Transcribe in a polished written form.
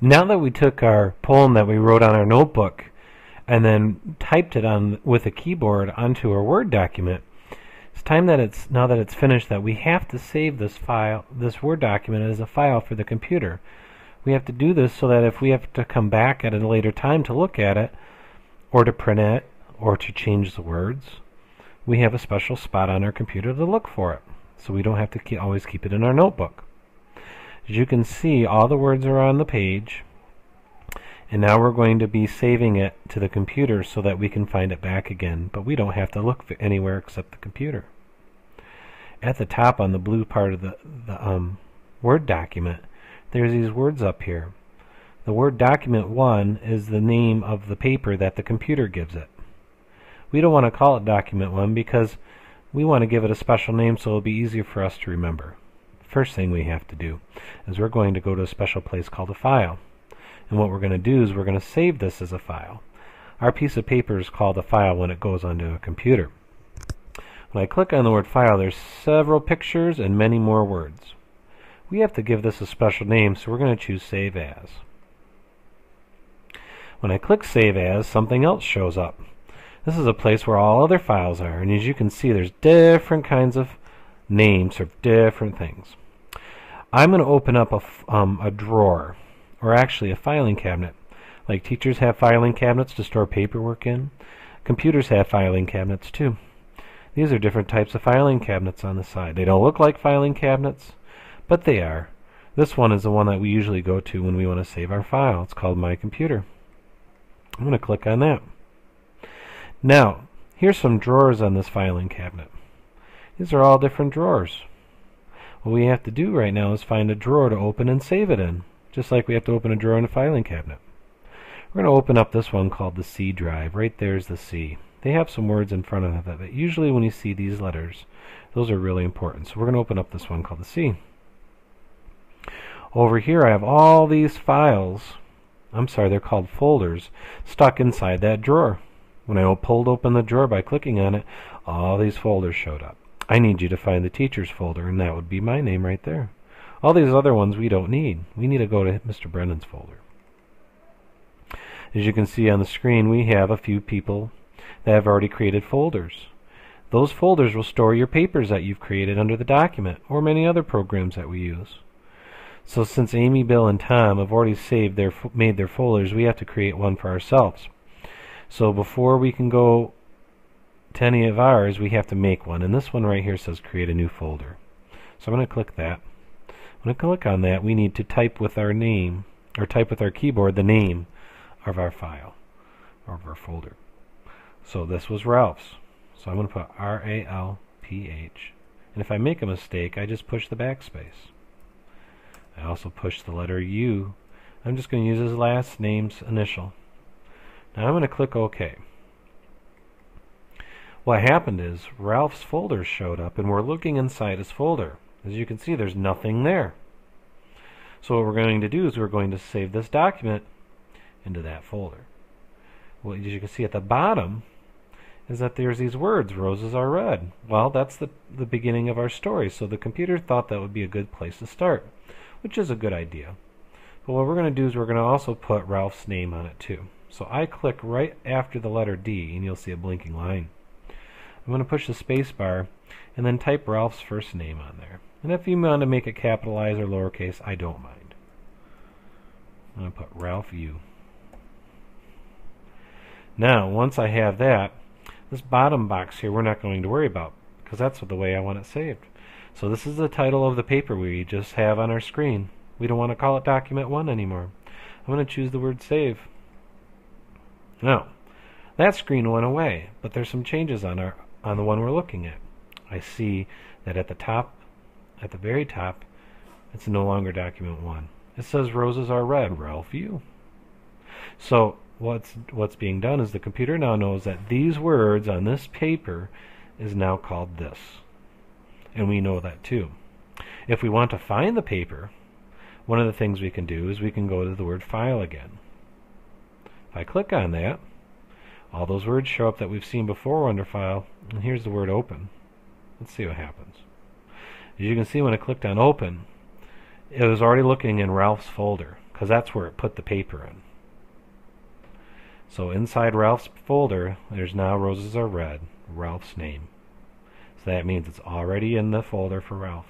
Now that we took our poem that we wrote on our notebook and then typed it on with a keyboard onto our Word document, it's time that now that it's finished that we have to save this file, this Word document, as a file for the computer. We have to do this so that if we have to come back at a later time to look at it, or to print it, or to change the words, we have a special spot on our computer to look for it, so we don't have to always keep it in our notebook. As you can see, all the words are on the page, and now we're going to be saving it to the computer so that we can find it back again, but we don't have to look anywhere except the computer. At the top on the blue part of the Word document, there's these words up here. The word document 1 is the name of the paper that the computer gives it. We don't want to call it document 1 because we want to give it a special name so it'll be easier for us to remember. First thing we have to do is we're going to go to a special place called a file. And what we're going to do is we're going to save this as a file. Our piece of paper is called a file when it goes onto a computer. When I click on the word file, there's several pictures and many more words. We have to give this a special name, so we're going to choose Save As. When I click Save As, something else shows up. This is a place where all other files are, and as you can see, there's different kinds of names for different things. I'm going to open up a drawer, or actually a filing cabinet. Like teachers have filing cabinets to store paperwork in, computers have filing cabinets too. These are different types of filing cabinets on the side. They don't look like filing cabinets, but they are. This one is the one that we usually go to when we want to save our file. It's called My Computer. I'm going to click on that. Now, here's some drawers on this filing cabinet. These are all different drawers. What we have to do right now is find a drawer to open and save it in, just like we have to open a drawer in a filing cabinet. We're going to open up this one called the C drive. Right there's the C. They have some words in front of it, but usually when you see these letters, those are really important. So we're going to open up this one called the C. Over here I have all these files, they're called folders, stuck inside that drawer. When I pulled open the drawer by clicking on it, all these folders showed up. I need you to find the teacher's folder, and that would be my name right there. All these other ones we don't need. We need to go to Mr. Brennan's folder. As you can see on the screen, we have a few people that have already created folders. Those folders will store your papers that you've created under the document, or many other programs that we use. So since Amy, Bill, and Tom have already made their folders, we have to create one for ourselves. So before we can go to any of ours, we have to make one. And this one right here says create a new folder. So I'm going to click that. When I click on that, we need to type with our name, or type with our keyboard the name of our file, or of our folder. So this was Ralph's. So I'm going to put R-A-L-P-H. And if I make a mistake, I just push the backspace. I also push the letter U. I'm just going to use his last name's initial. Now I'm going to click OK. What happened is Ralph's folder showed up, and we're looking inside his folder. As you can see, there's nothing there. So what we're going to do is we're going to save this document into that folder. Well, as you can see at the bottom is that there's these words, roses are red. Well, that's the beginning of our story, so the computer thought that would be a good place to start, which is a good idea. But what we're going to do is we're going to also put Ralph's name on it too. So I click right after the letter D, and you'll see a blinking line. I'm going to push the space bar and then type Ralph's first name on there. And if you want to make it capitalized or lowercase, I don't mind. I'm going to put Ralph U. Now, once I have that, this bottom box here we're not going to worry about, because that's the way I want it saved. So this is the title of the paper we just have on our screen. We don't want to call it Document 1 anymore. I'm going to choose the word Save. Now, that screen went away, but there's some changes on the one we're looking at. I see that at the very top, it's no longer Document 1. It says Roses Are Red, Ralph U. So what's being done is the computer now knows that these words on this paper is now called this. And we know that too. If we want to find the paper, one of the things we can do is we can go to the word File again. If I click on that, all those words show up that we've seen before under File, and here's the word Open. Let's see what happens. As you can see, when I clicked on Open, it was already looking in Ralph's folder, because that's where it put the paper in. So inside Ralph's folder, there's now roses are red, Ralph's name. So that means it's already in the folder for Ralph.